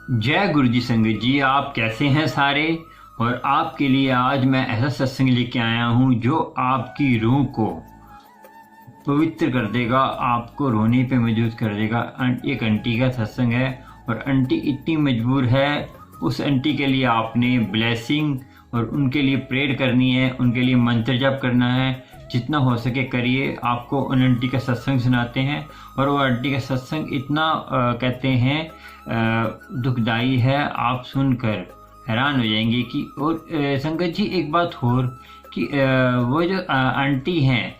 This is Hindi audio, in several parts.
जय गुरु जी संगत जी, आप कैसे हैं सारे। और आपके लिए आज मैं ऐसा सत्संग लेके आया हूँ जो आपकी रूह को पवित्र कर देगा, आपको रोने पे मजबूर कर देगा। एक आंटी का सत्संग है और आंटी इतनी मजबूर है, उस आंटी के लिए आपने ब्लेसिंग और उनके लिए प्रेयर करनी है, उनके लिए मंत्र जाप करना है। जितना हो सके करिए। आपको उन आंटी का सत्संग सुनाते हैं और वो आंटी का सत्संग इतना कहते हैं दुखदाई है, आप सुनकर हैरान हो जाएंगे कि। और संगत जी एक बात और कि वो जो आंटी हैं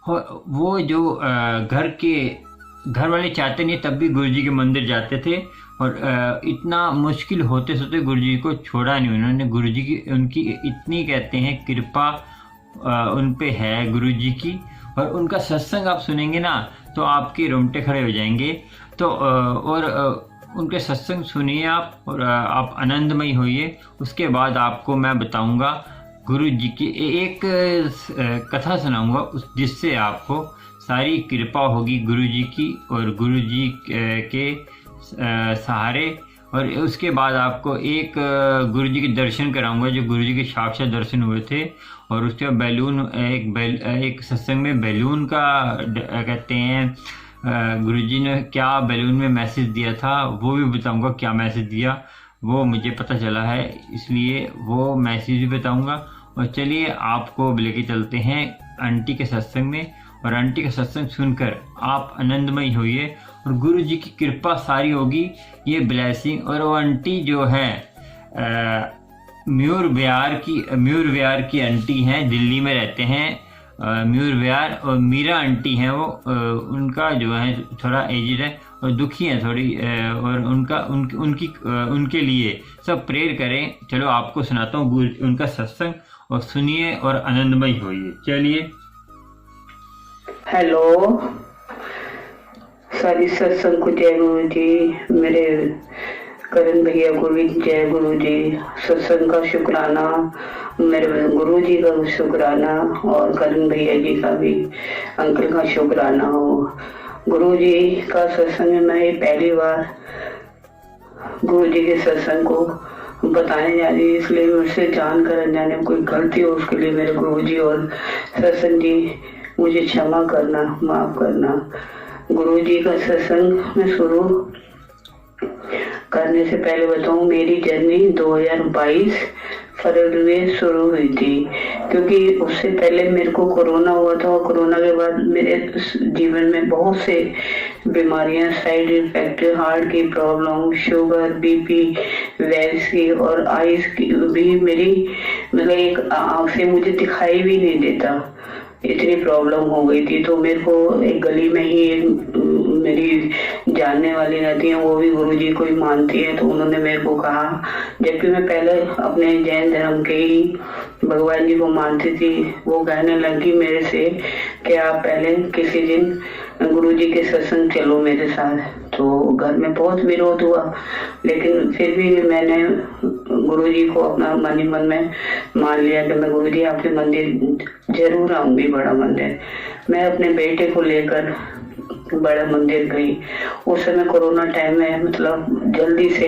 वो जो घर वाले चाहते नहीं तब भी गुरुजी के मंदिर जाते थे और इतना मुश्किल होते सोते गुरुजी को छोड़ा नहीं उन्होंने। गुरुजी की उनकी इतनी कहते हैं कृपा उन पे है गुरुजी की। और उनका सत्संग आप सुनेंगे ना तो आपके रोंगटे खड़े हो जाएंगे। तो उनके सत्संग सुनिए आप और आप आनंदमय होइए। उसके बाद आपको मैं बताऊंगा गुरु जी की एक कथा सुनाऊंगा जिससे आपको सारी कृपा होगी गुरु जी की और गुरु जी के सहारे। और उसके बाद आपको एक गुरु जी के दर्शन कराऊंगा जो गुरु जी के साक्षात दर्शन हुए थे। और उसके बैलून एक सत्संग में बैलून का कहते हैं गुरुजी ने क्या बैलून में मैसेज दिया था वो भी बताऊंगा। क्या मैसेज दिया वो मुझे पता चला है, इसलिए वो मैसेज भी बताऊंगा। और चलिए आपको लेके चलते हैं आंटी के सत्संग में और आंटी का सत्संग सुनकर आप आनंदमय होइए और गुरु जी की कृपा सारी होगी, ये ब्लेसिंग। और वो आंटी जो है म्यूर विहार की आंटी हैं, दिल्ली में रहते हैं म्यूर विहार। और मीरा आंटी हैं वो उनका जो है थोड़ा एजड है और दुखी है थोड़ी। और उनके लिए सब प्रेयर करें। चलो आपको सुनाता हूँ उनका सत्संग और सुनिए और आनंदमय होइए। चलिए। हेलो सारी सत्संग को जय गुरु जी। मेरे करण भैया को भी जय गुरु जी। सत्संग का शुक्राना, मेरे गुरु जी का शुक्राना और करण भैया जी का भी अंकल का शुक्राना हो। गुरु जी का सत्संग में मैं पहली बार गुरु जी के सत्संग को बताने जा रही, इसलिए मुझसे जानकर अनजाने में कोई गलती हो उसके लिए मेरे गुरु जी और सत्संग जी मुझे क्षमा करना, माफ करना। गुरु जी का सत्संग में शुरू करने से पहले बताऊं, मेरी जर्नी 2022 फरवरी में शुरू हुई थी, क्योंकि उससे पहले मेरे को कोरोना हुआ था और कोरोना के बाद मेरे जीवन में बहुत से बीमारियां, साइड इफेक्ट, हार्ट की प्रॉब्लम, शुगर, बीपी, वेल्स की और आइज की भी मेरी मतलब एक आँख से मुझे दिखाई भी नहीं देता, इतनी प्रॉब्लम हो गई थी। तो मेरे को एक गली में ही एक मेरी जानने वाली रहती है, वो भी गुरुजी को ही मानती है। तो उन्होंने मेरे को कहा, जबकि मैं पहले अपने जैन धर्म के ही भगवान जी को मानती थी, वो कहने लगी मेरे से कि आप पहले किसी दिन गुरुजी के सत्संग चलो मेरे साथ। तो घर में बहुत विरोध हुआ, लेकिन फिर भी मैंने गुरुजी को अपना मन ही मन में मान लिया कि मैं गुरुजी आपके मंदिर जरूर आऊंगी, बड़ा मंदिर। मैं अपने बेटे को लेकर बड़ा मंदिर गई। उस समय कोरोना टाइम में मतलब जल्दी से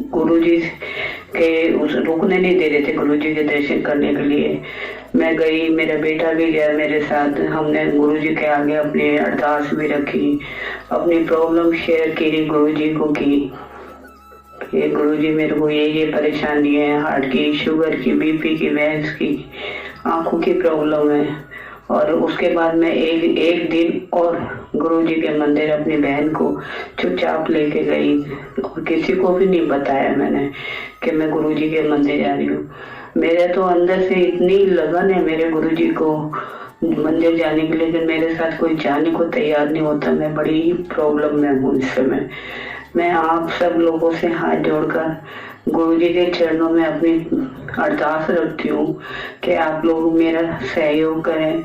गुरुजी के रुकने नहीं दे रहे थे गुरुजी के दर्शन करने के लिए। मैं गई, मेरा बेटा भी गया मेरे साथ। हमने गुरुजी के आगे अपनी अरदास भी रखी, अपनी प्रॉब्लम शेयर की गुरुजी को की। ये गुरुजी मेरे को ये परेशानी है, हार्ट की, शुगर की, बीपी की, वेल्स की, आंखों की प्रॉब्लम है। और उसके बाद मैं एक दिन और गुरुजी के मंदिर अपनी बहन को चुपचाप लेके गई और किसी को भी नहीं बताया मैंने कि मैं गुरुजी के मंदिर जा रही हूँ। मेरे तो अंदर से इतनी लगन है मेरे गुरुजी को मंदिर जाने के लिए, लेकिन मेरे साथ कोई जाने को तैयार नहीं होता। मैं बड़ी ही प्रॉब्लम में हूँ इस समय। मैं आप सब लोगों से हाथ जोड़कर गुरुजी के चरणों में अपनी अरदास रखती हूँ कि आप लोग मेरा सहयोग करें,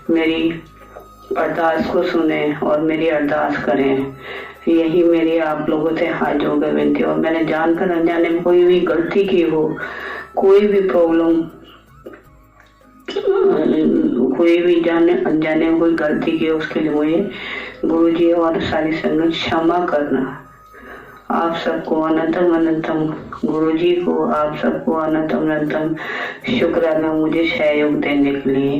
मेरी अरदास को सुने और मेरी अरदास करें। यही मेरी आप लोगों से हाथ जोड़कर विनती। और मैंने जानकर अनजाने में कोई भी गलती की हो, कोई भी प्रॉब्लम, कोई भी जाने अनजाने में कोई गलती की हो, उसके लिए मुझे गुरुजी और सारी संगत क्षमा करना। आप सबको अनंतम अनंतम गुरु जी को आप सबको अनंतम अनंतम शुक्राना मुझे सहयोग देने के लिए।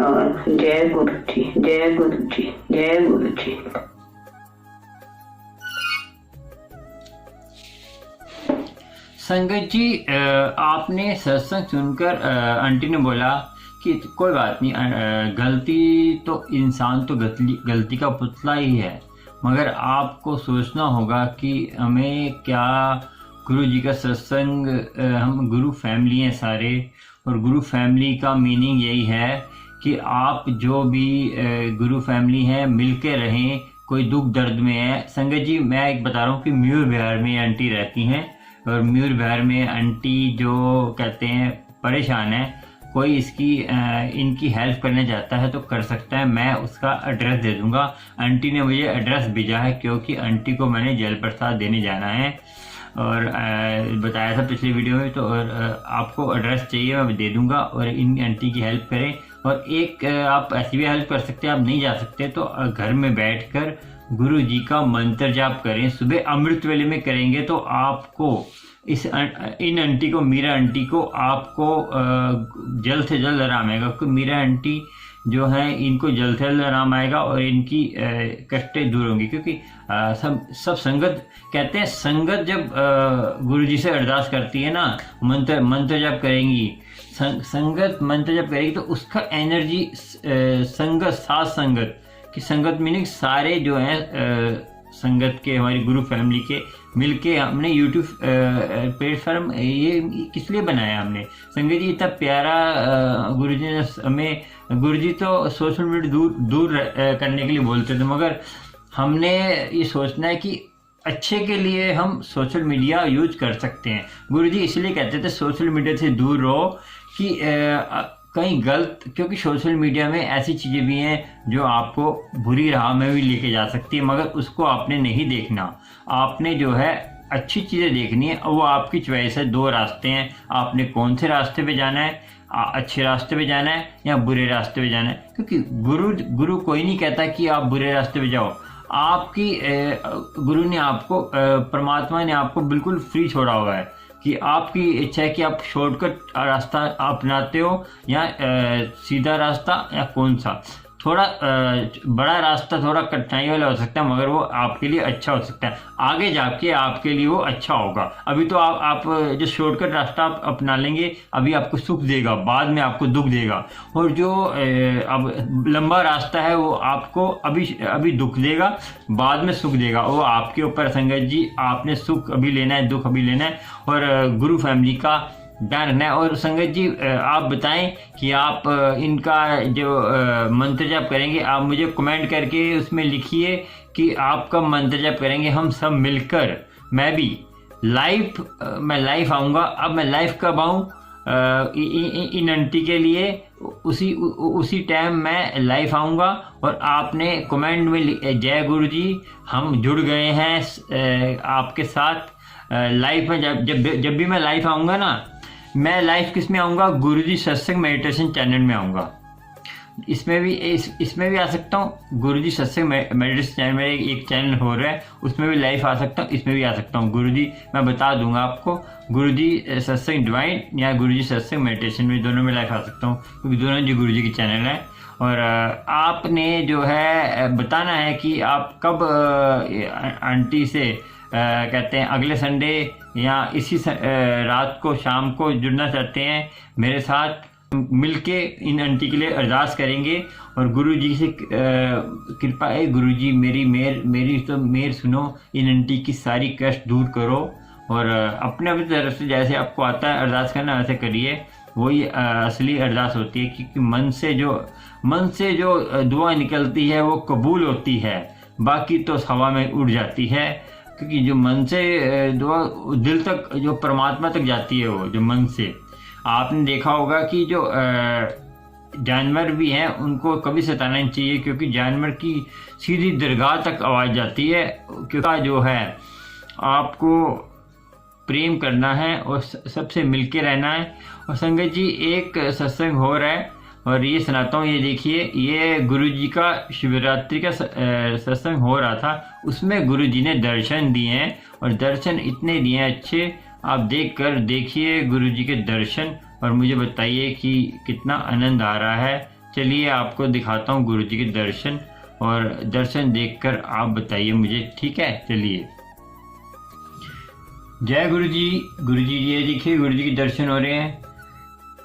और जय गुरु जी, जय गुरु जी, जय गुरु जी। संगत जी, आपने सत्संग सुनकर आंटी ने बोला कि कोई बात नहीं, गलती तो इंसान तो गलती का पुतला ही है, मगर आपको सोचना होगा कि हमें क्या गुरु जी का सत्संग, हम गुरु फैमिली हैं सारे, और गुरु फैमिली का मीनिंग यही है कि आप जो भी गुरु फैमिली हैं मिल के रहें। कोई दुख दर्द में है, संगत जी मैं एक बता रहा हूँ कि मयूर विहार में आंटी रहती हैं, और मयूर विहार में आंटी जो कहते हैं परेशान है, कोई इनकी हेल्प करने जाता है तो कर सकता है। मैं उसका एड्रेस दे दूंगा। आंटी ने मुझे एड्रेस भेजा है क्योंकि आंटी को मैंने जल प्रसाद देने जाना है, और बताया था पिछले वीडियो में, तो और आपको एड्रेस चाहिए मैं दे दूंगा, और इन आंटी की हेल्प करें। और एक आप ऐसी भी हेल्प कर सकते हैं, आप नहीं जा सकते तो घर में बैठकर गुरु जी का मंत्र जाप करें। सुबह अमृत वेले में करेंगे तो आपको इन आंटी को, मीरा आंटी को आपको जल्द से जल्द आराम आएगा, क्योंकि मीरा आंटी जो है इनको जल्द से जल्द आराम आएगा और इनकी कष्टें दूर होंगी। क्योंकि सब संगत कहते हैं, संगत जब गुरु जी से अरदास करती है ना, मंत्र जप करेंगी, संगत मंत्र जप करेगी तो उसका एनर्जी संगत, साथ संगत की संगत मीनिंग सारे जो है संगत के, हमारी गुरु फैमिली के मिलके हमने यूट्यूब प्लेटफॉर्म ये किस लिए बनाया हमने। संगत जी इतना प्यारा गुरुजी ने हमें, गुरुजी तो सोशल मीडिया दूर करने के लिए बोलते थे, मगर हमने ये सोचना है कि अच्छे के लिए हम सोशल मीडिया यूज कर सकते हैं। गुरुजी इसलिए कहते थे सोशल मीडिया से दूर रहो कि कहीं गलत, क्योंकि सोशल मीडिया में ऐसी चीज़ें भी हैं जो आपको बुरी राह में भी लेके जा सकती है, मगर उसको आपने नहीं देखना। आपने जो है अच्छी चीज़ें देखनी है, और वो आपकी चॉइस है। दो रास्ते हैं, आपने कौन से रास्ते पे जाना है, अच्छे रास्ते पे जाना है या बुरे रास्ते पे जाना है। क्योंकि गुरु कोई नहीं कहता कि आप बुरे रास्ते पे जाओ। आपकी गुरु ने आपको, परमात्मा ने आपको बिल्कुल फ्री छोड़ा हुआ है कि आपकी इच्छा है कि आप शॉर्टकट रास्ता अपनाते हो या सीधा रास्ता, या कौन सा। थोड़ा बड़ा रास्ता थोड़ा कठिनाई वाला हो सकता है, मगर वो आपके लिए अच्छा हो सकता है। आगे जाके आपके लिए वो अच्छा होगा। अभी तो आप जो शॉर्टकट रास्ता आप अपना लेंगे, अभी आपको सुख देगा, बाद में आपको दुख देगा। और जो अब लंबा रास्ता है वो आपको अभी दुख देगा, बाद में सुख देगा। वो आपके ऊपर संगत जी, आपने सुख अभी लेना है, दुख अभी लेना है, और गुरु फैमिली का ध्यान रखना है। और संगत जी आप बताएं कि आप इनका जो मंत्र जाप करेंगे, आप मुझे कमेंट करके उसमें लिखिए कि आप कब मंत्र जाप करेंगे। हम सब मिलकर, मैं भी लाइव आऊँगा। अब मैं लाइव कब आऊँ, इन आंटी के लिए उसी टाइम मैं लाइव आऊँगा। और आपने कमेंट में जय गुरु जी, हम जुड़ गए हैं आपके साथ लाइव में। जब भी मैं लाइव आऊँगा ना, मैं लाइव किस में आऊँगा, गुरुजी सत्संग मेडिटेशन चैनल में आऊँगा। इसमें भी आ सकता हूँ। गुरुजी सत्संग मेडिटेशन चैनल में एक चैनल हो रहा है, उसमें भी लाइव आ सकता हूँ, इसमें भी आ सकता हूँ। गुरुजी मैं बता दूंगा आपको, गुरुजी सत्संग डिवाइन या गुरुजी सत्संग मेडिटेशन में, दोनों में लाइव आ सकता हूँ, क्योंकि दोनों जी गुरुजी की चैनल है। और आपने जो है बताना है कि आप कब आंटी से कहते हैं अगले संडे या इसी रात को, शाम को जुड़ना चाहते हैं मेरे साथ, मिलके इन आंटी के लिए अरदास करेंगे। और गुरु जी से कृपा है, गुरु जी मेरी तो मेर सुनो, इन आंटी की सारी कष्ट दूर करो। और अपने तरफ से जैसे आपको आता है अरदास करना, वैसे करिए। वही असली अरदास होती है, क्योंकि मन से जो दुआ निकलती है वो कबूल होती है, बाकी तो हवा में उड़ जाती है। क्योंकि जो मन से दुआ दिल तक, जो परमात्मा तक जाती है, वो जो मन से। आपने देखा होगा कि जो जानवर भी हैं उनको कभी सताना नहीं चाहिए, क्योंकि जानवर की सीधी दरगाह तक आवाज़ जाती है। क्योंकि जो है आपको प्रेम करना है और सबसे मिलके रहना है। और संगत जी एक सत्संग हो रहा है और ये सुनाता हूँ। ये देखिए, ये गुरुजी का शिवरात्रि का सत्संग हो रहा था, उसमें गुरुजी ने दर्शन दिए हैं और दर्शन इतने दिए हैं अच्छे। आप देखिए गुरुजी के दर्शन और मुझे बताइए कि कितना आनंद आ रहा है। चलिए आपको दिखाता हूँ गुरुजी के दर्शन, और दर्शन देखकर आप बताइए मुझे, ठीक है। चलिए, जय गुरुजी। गुरुजी ये देखिए गुरुजी के दर्शन हो रहे हैं,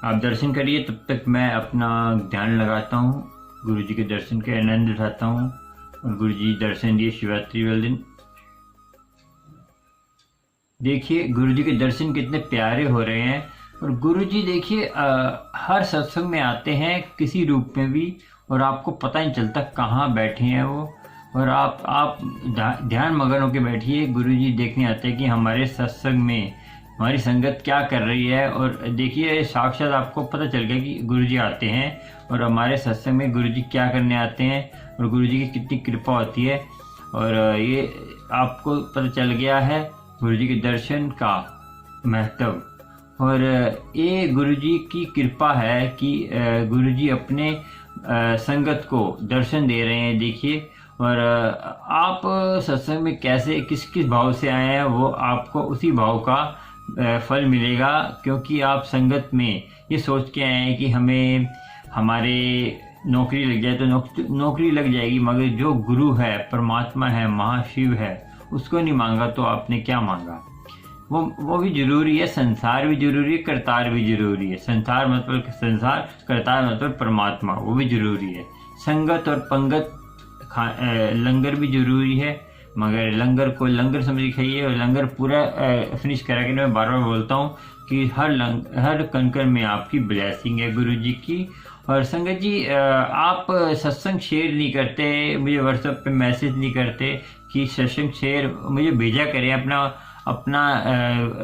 आप दर्शन करिए, तब तक मैं अपना ध्यान लगाता हूँ, गुरुजी के दर्शन के आनंद उठाता हूँ। और गुरुजी दर्शन दिए शिवरात्रि वाले दिन। देखिए गुरुजी के दर्शन कितने प्यारे हो रहे हैं। और गुरुजी देखिए हर सत्संग में आते हैं किसी रूप में भी, और आपको पता नहीं चलता कहाँ बैठे हैं वो। और आप ध्यान मगन होकर बैठिए, गुरुजी देखने आते हैं कि हमारे सत्संग में हमारी संगत क्या कर रही है। और देखिए साक्षात आपको पता चल गया कि गुरुजी आते हैं और हमारे सत्संग में गुरुजी क्या करने आते हैं और गुरुजी की कितनी कृपा होती है। और ये आपको पता चल गया है गुरुजी के दर्शन का महत्व। और ये गुरुजी की कृपा है कि गुरुजी अपने संगत को दर्शन दे रहे हैं। देखिए, और आप सत्संग में कैसे किस किस भाव से आए हैं वो आपको उसी भाव का फल मिलेगा, क्योंकि आप संगत में ये सोच के आए हैं कि हमें हमारे नौकरी लग जाए तो नौकरी लग जाएगी, मगर जो गुरु है, परमात्मा है, महाशिव है, उसको नहीं मांगा तो आपने क्या मांगा। वो भी जरूरी है, संसार भी जरूरी है, करतार भी जरूरी है। संसार मतलब संसार, करतार मतलब परमात्मा, वो भी जरूरी है। संगत और पंगत लंगर भी जरूरी है, मगर लंगर को लंगर समझ के खाइए और लंगर पूरा फिनिश करा के मैं बार बार बोलता हूँ कि हर कणकण में आपकी ब्लेसिंग है गुरुजी की। और संगत जी आप सत्संग शेयर नहीं करते, मुझे व्हाट्सएप पे मैसेज नहीं करते कि सत्संग शेयर मुझे भेजा करें अपना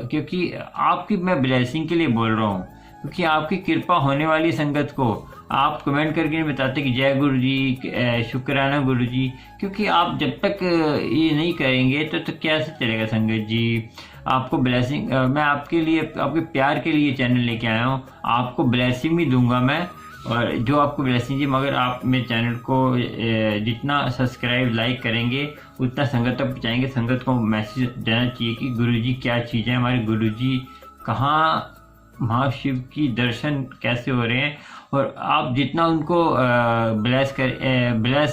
क्योंकि आपकी मैं ब्लेसिंग के लिए बोल रहा हूँ, क्योंकि आपकी कृपा होने वाली संगत को आप कमेंट करके नहीं बताते कि जय गुरु जी, शुक्राना गुरु जी। क्योंकि आप जब तक ये नहीं करेंगे तो कैसे चलेगा संगत जी। आपको ब्लेसिंग मैं आपके लिए, आपके प्यार के लिए चैनल लेके आया हूँ, आपको ब्लेसिंग भी दूंगा मैं, और जो आपको ब्लेसिंग जी, मगर आप मेरे चैनल को जितना सब्सक्राइब लाइक करेंगे उतना संगत तक पहुँचाएंगे। संगत को मैसेज देना चाहिए कि गुरुजी क्या चीज़ है, हमारे गुरुजी कहाँ, महाशिव की दर्शन कैसे हो रहे हैं। और आप जितना उनको ब्लेस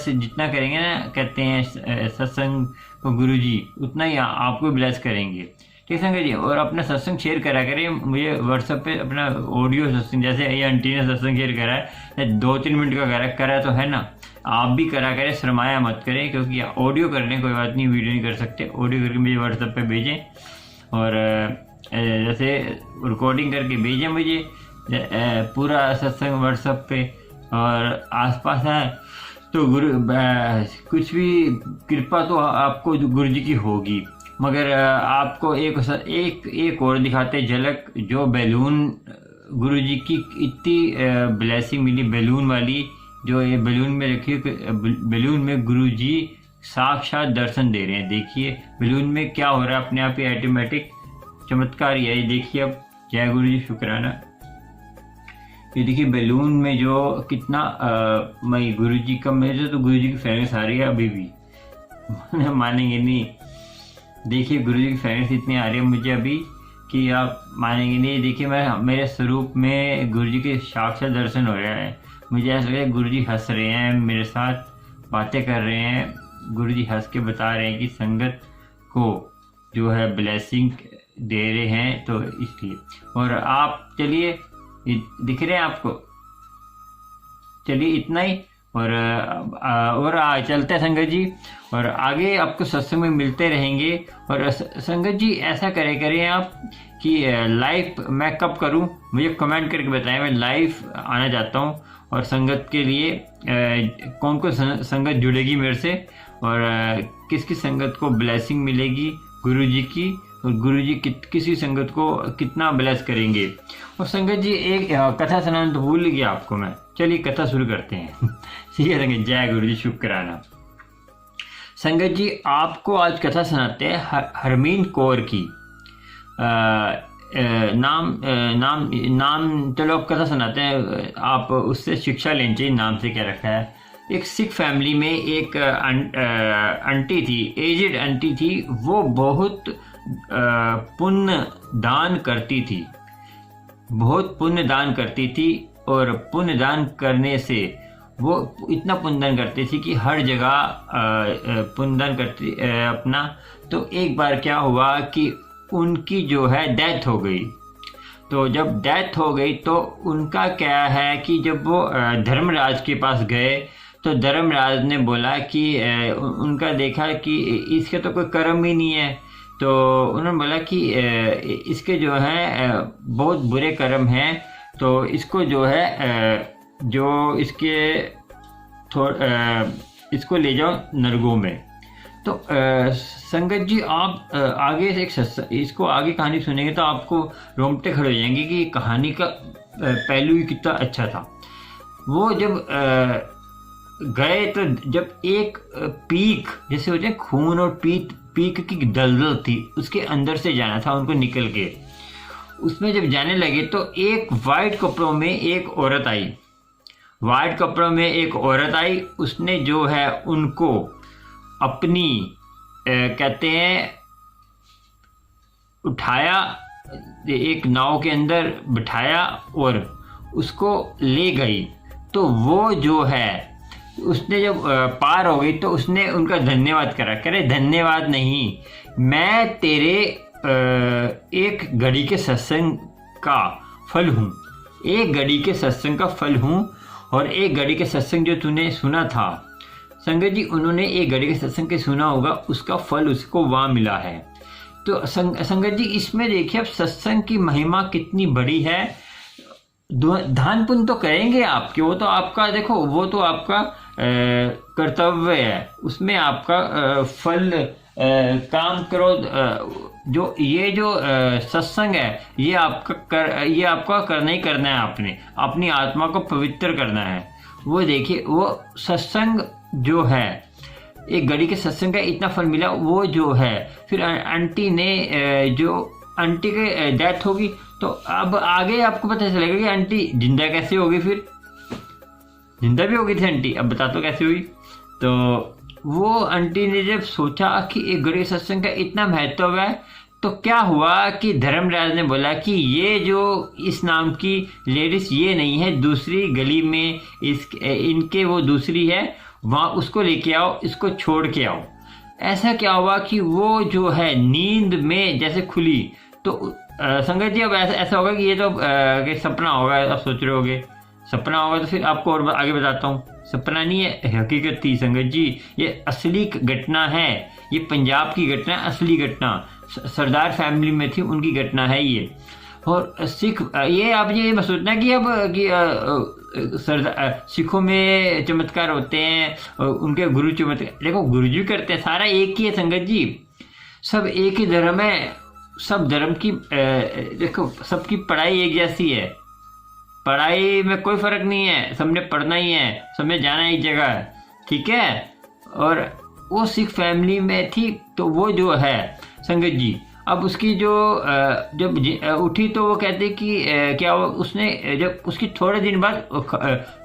जितना करेंगे ना, कहते हैं सत्संग को गुरुजी, उतना ही आपको ब्लेस करेंगे, ठीक संगत जी। और अपना सत्संग शेयर करा करें, मुझे व्हाट्सएप पे अपना ऑडियो सत्संग, जैसे ये आंटी ने सत्संग शेयर करा है 2-3 मिनट का करा तो है ना, आप भी करा करें, शर्माया मत करें, क्योंकि ऑडियो करने कोई बात नहीं, वीडियो नहीं कर सकते, ऑडियो करके मुझे व्हाट्सएप पे भेजें। और जैसे रिकॉर्डिंग करके भेजें मुझे पूरा सत्संग व्हाट्सएप पे। और आसपास है तो कुछ भी कृपा तो आपको गुरु जी की होगी, मगर आपको एक और दिखाते झलक, जो बैलून गुरु जी की इतनी ब्लेसिंग मिली, बैलून वाली, जो ये बैलून में रखी, बैलून में गुरु जी साक्षात दर्शन दे रहे हैं। देखिए बैलून में क्या हो रहा है, अपने आप ही ऑटोमेटिक चमत्कार ही है। ये देखिए, अब जय गुरु जी, शुक्राना। ये देखिए बैलून में जो कितना मैं गुरु जी का, मेरे तो गुरु जी की फ्रेगनेस आ रही है अभी भी मानेंगे नहीं। देखिए गुरु जी की फ्रेगनेस इतनी आ रही है मुझे अभी कि आप मानेंगे नहीं। देखिए मेरे स्वरूप में गुरु जी के साक्षात दर्शन हो रहे हैं। मुझे ऐसा लग रहा है गुरु जी हंस रहे हैं, मेरे साथ बातें कर रहे हैं। गुरु जी हंस के बता रहे हैं कि संगत को जो है ब्लेसिंग दे रहे हैं, तो इसलिए। और आप चलिए, दिख रहे हैं आपको, चलिए इतना ही। और चलते हैं संगत जी, और आगे आपको सत्संग में मिलते रहेंगे। और संगत जी ऐसा करें आप कि लाइव मैं कब करूं, मुझे कमेंट करके बताएं, मैं लाइव आना चाहता हूं। और संगत के लिए कौन कौन संगत जुड़ेगी मेरे से, और किस किस संगत को ब्लेसिंग मिलेगी गुरु जी की, और गुरु जी किसी संगत को कितना ब्लेस करेंगे। और संगत जी एक कथा सुनाना तो भूल गया आपको मैं, चलिए कथा शुरू करते हैं ठीक है संगत, जय गुरु जी, शुक्राना। संगत जी आपको आज कथा सुनाते हैं हरमीन कौर की। नाम चलो आप कथा सुनाते हैं, आप उससे शिक्षा लेनी चाहिए, नाम से क्या रखा है। एक सिख फैमिली में एक आंटी थी, एजेड आंटी थी। वो बहुत पुण्य दान करती थी, बहुत पुण्य दान करती थी। और पुण्य दान करने से वो इतना पुण्यदान करती थी कि हर जगह पुण्यदान करती अपना। तो एक बार क्या हुआ कि उनकी जो है डेथ हो गई। तो जब डेथ हो गई तो उनका क्या है कि जब वो धर्मराज के पास गए तो धर्मराज ने बोला कि उनका देखा कि इसके तो कोई कर्म ही नहीं है। तो उन्होंने बोला कि इसके जो है बहुत बुरे कर्म हैं, तो इसको जो है जो इसके इसको ले जाओ नरकों में। तो संगत जी आप आगे से इसको आगे कहानी सुनेंगे तो आपको रोंगटे खड़े हो जाएंगे कि कहानी का पहलू ही कितना अच्छा था। वो जब गए तो जब एक पीक जैसे होते हैं खून और पीक की दलदल थी, उसके अंदर से जाना था उनको निकल के। उसमें जब जाने लगे तो एक वाइट कपड़ों में एक औरत आई, वाइट कपड़ों में एक औरत आई। उसने जो है उनको अपनी कहते हैं उठाया, एक नाव के अंदर बिठाया और उसको ले गई। तो वो जो है उसने जब पार हो गई तो उसने उनका धन्यवाद करा। कह रहे धन्यवाद नहीं, मैं तेरे एक घड़ी के सत्संग का फल हूँ, एक घड़ी के सत्संग का फल हूँ। और एक घड़ी के सत्संग जो तूने सुना था संगत जी, उन्होंने एक घड़ी के सत्संग के सुना होगा, उसका फल उसको वहाँ मिला है। तो संगत जी इसमें देखिए अब सत्संग की महिमा कितनी बड़ी है। दान पुण्य तो करेंगे आपके, वो तो आपका देखो, वो तो आपका कर्तव्य है, उसमें आपका फल काम करो। जो ये जो सत्संग है ये आपका करना ही करना है, आपने अपनी आत्मा को पवित्र करना है। वो देखिए वो सत्संग जो है, एक घड़ी के सत्संग का इतना फल मिला। वो जो है फिर आंटी ने जो आंटी की डेथ होगी तो अब आगे आपको पता चलेगा कि आंटी जिंदा कैसे होगी। फिर जिंदा भी हो गई थी आंटी, अब बता तो कैसे हुई। तो वो आंटी ने जब सोचा कि एक घड़ी के सत्संग का इतना महत्व है तो क्या हुआ कि धर्मराज ने बोला कि ये जो इस नाम की लेडीज ये नहीं है, दूसरी गली में इनके वो दूसरी है, वहाँ उसको लेके आओ, इसको छोड़ के आओ। ऐसा क्या हुआ कि वो जो है नींद में जैसे खुली। तो संगत जी अब ऐसा होगा कि ये तो सपना होगा, आप सोच रहे होगे सपना होगा, तो फिर आपको और आगे बताता हूँ। सपना नहीं है, हकीकत थी संगत जी, ये असली घटना है, ये पंजाब की घटना, असली घटना सरदार फैमिली में थी, उनकी घटना है ये। और सिख ये आप ये मत सोचना कि अब सिखों में चमत्कार होते हैं, उनके गुरु चमत्कार, देखो गुरु जी करते हैं, सारा एक ही है संगत जी, सब एक ही धर्म है, सब धर्म की देखो सबकी पढ़ाई एक जैसी है, पढ़ाई में कोई फर्क नहीं है, सबने पढ़ना ही है, सबने जाना एक जगह है, ठीक है। और वो सिख फैमिली में थी तो वो जो है संगत जी अब उसकी जो जब उठी तो वो कहते कि क्या हुआ, उसने जब उसकी थोड़े दिन बाद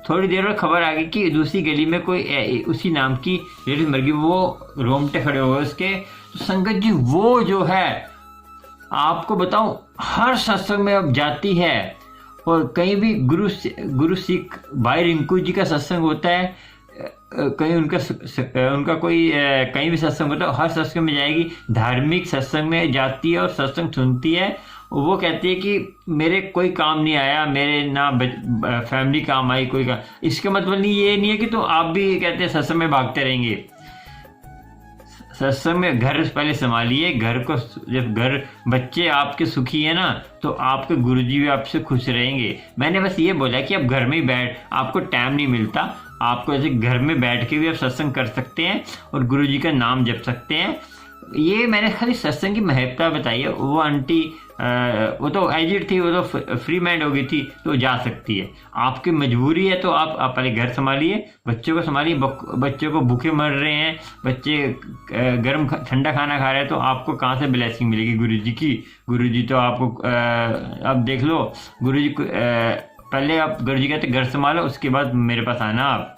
थोड़ी देर में खबर आ गई कि दूसरी गली में कोई उसी नाम की लेडीज मर गई। वो रोंगटे खड़े हो गए उसके। तो संगत जी वो जो है आपको बताऊं हर सत्संग में अब जाती है, और कहीं भी गुरु सिख भाई रिंकू जी का सत्संग होता है, कहीं उनका कोई कहीं भी सत्संग होता है, हर सत्संग में जाएगी, धार्मिक सत्संग में जाती है और सत्संग सुनती है। वो कहती है कि मेरे कोई काम नहीं आया, मेरे ना फैमिली काम आई, कोई काम। इसका मतलब नहीं ये नहीं है कि तो आप भी कहते हैं सत्संग में भागते रहेंगे। सत्संग में घर पहले संभालिए, घर को, जब घर बच्चे आपके सुखी है ना तो आपके गुरुजी भी आपसे खुश रहेंगे। मैंने बस ये बोला कि आप घर में ही बैठ, आपको टाइम नहीं मिलता, आपको ऐसे घर में बैठ के भी आप सत्संग कर सकते हैं और गुरुजी का नाम जप सकते हैं। ये मैंने खाली सत्संग की महत्ता बताई है। वो आंटी वो तो एजिड थी, वो तो फ्री माइंड हो गई थी, तो जा सकती है। आपकी मजबूरी है तो आप पहले घर संभालिए, बच्चों को संभालिए। बच्चों को भूखे मर रहे हैं, बच्चे गर्म ठंडा खाना खा रहे हैं, तो आपको कहाँ से ब्लेसिंग मिलेगी गुरुजी की? गुरुजी तो आपको अब देख लो, गुरुजी पहले आप गुरुजी कहते घर संभालो, उसके बाद मेरे पास आना आप।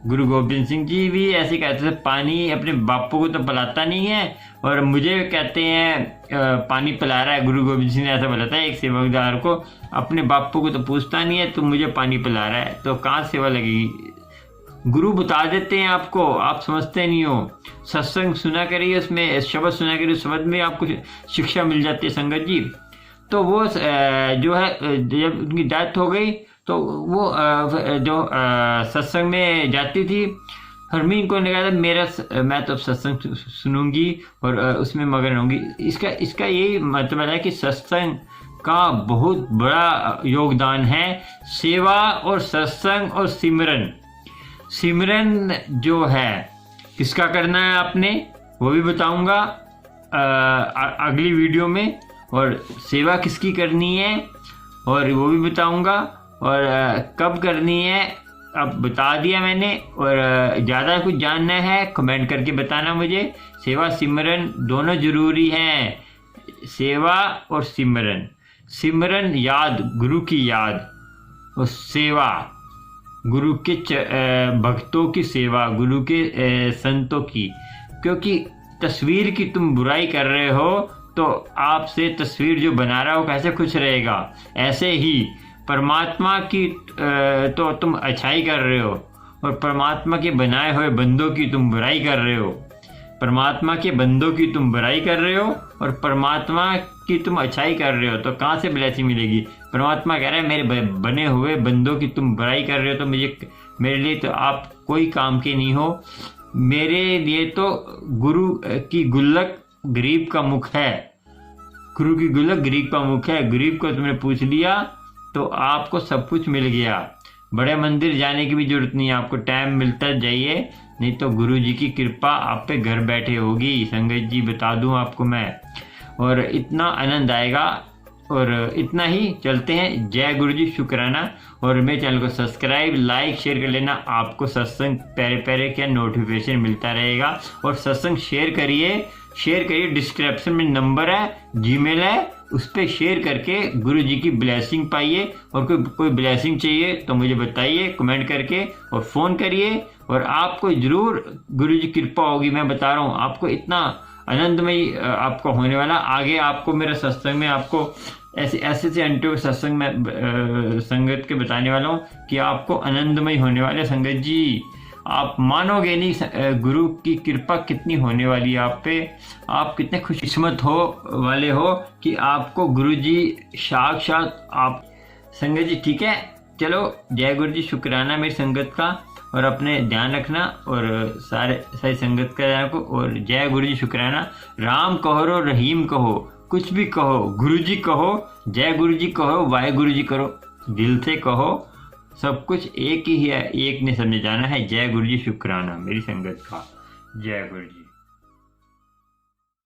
गुरु गोविंद सिंह जी भी ऐसे कहते थे, पानी अपने बापू को तो पिलाता नहीं है और मुझे कहते हैं पानी पिला रहा है। गुरु गोविंद सिंह ने ऐसा बोला था एक सेवकदार को, अपने बापू को तो पूछता नहीं है, तो मुझे पानी पिला रहा है, तो कहाँ सेवा लगेगी? गुरु बता देते हैं आपको, आप समझते नहीं हो। सत्संग सुना करिए, उसमें शब्द सुना करिए, शब्द में आपको शिक्षा मिल जाती है संगत जी। तो वो जो है जब उनकी डेथ हो गई तो वो जो सत्संग में जाती थी, हरमीन को ने कहा मैं तो सत्संग सुनूंगी और उसमें मगन होंगी। इसका यही मतलब है कि सत्संग का बहुत बड़ा योगदान है। सेवा और सत्संग और सिमरन। सिमरन जो है किसका करना है आपने, वो भी बताऊंगा अगली वीडियो में, और सेवा किसकी करनी है और वो भी बताऊंगा, और कब करनी है अब बता दिया मैंने। और ज़्यादा कुछ जानना है कमेंट करके बताना मुझे। सेवा सिमरन दोनों जरूरी हैं, सेवा और सिमरन। सिमरन याद, गुरु की याद, और सेवा गुरु के भक्तों की सेवा, गुरु के संतों की। क्योंकि तस्वीर की तुम बुराई कर रहे हो तो आपसे तस्वीर जो बना रहा है वो कैसे खुश रहेगा? ऐसे ही परमात्मा की तो तुम अच्छाई कर रहे हो और परमात्मा के बनाए हुए बंदों की तुम बुराई कर रहे हो। परमात्मा के बंदों की तुम बुराई कर रहे हो और परमात्मा की तुम अच्छाई कर रहे हो, तो कहाँ से ब्लेसिंग मिलेगी? परमात्मा कह रहा है मेरे बने हुए बंदों की तुम बुराई कर रहे हो, तो मेरे लिए तो आप कोई काम के नहीं हो। मेरे लिए तो गुरु की गुल्लक गरीब का मुख है। गुरु की गुल्लक गरीब का मुख है। गरीब को तुमने पूछ लिया तो आपको सब कुछ मिल गया। बड़े मंदिर जाने की भी जरूरत नहीं है, आपको टाइम मिलता जाइए, नहीं तो गुरु जी की कृपा आप पे घर बैठे होगी। संगत जी बता दूं आपको मैं, और इतना आनंद आएगा। और इतना ही, चलते हैं। जय गुरु जी, शुक्राना। और मेरे चैनल को सब्सक्राइब, लाइक, शेयर कर लेना। आपको सत्संग प्यारे प्यारे क्या नोटिफिकेशन मिलता रहेगा। और सत्संग शेयर करिए। डिस्क्रिप्शन में नंबर है, जीमेल है, उस पर शेयर करके गुरु जी की ब्लेसिंग पाइए। और कोई ब्लेसिंग चाहिए तो मुझे बताइए कमेंट करके, और फ़ोन करिए, और आपको ज़रूर गुरु जी कृपा होगी। मैं बता रहा हूँ आपको, इतना आनंदमय आपको होने वाला। आगे आपको मेरे सत्संग में आपको ऐसे अंटों सत्संग में संगत के बताने वाला हूँ कि आपको आनंदमय होने वाले। संगत जी आप मानोगे नहीं गुरु की कृपा कितनी होने वाली है आप पे। आप कितने खुशकिस्मत वाले हो कि आपको गुरु जी साक्षात आप। संगत जी ठीक है, चलो जय गुरु जी, शुक्राना मेरी संगत का, और अपने ध्यान रखना, और सारी संगत का ध्यान रखो। और जय गुरु जी, शुक्राना। राम कहो, रहीम कहो, कुछ भी कहो, गुरु जी कहो, जय गुरु जी कहो, वाहेगुरु जी करो, दिल से कहो, सब कुछ एक ही है, एक ने समझ जाना है। जय गुरु जी, शुक्राना मेरी संगत का। जय गुरु जी।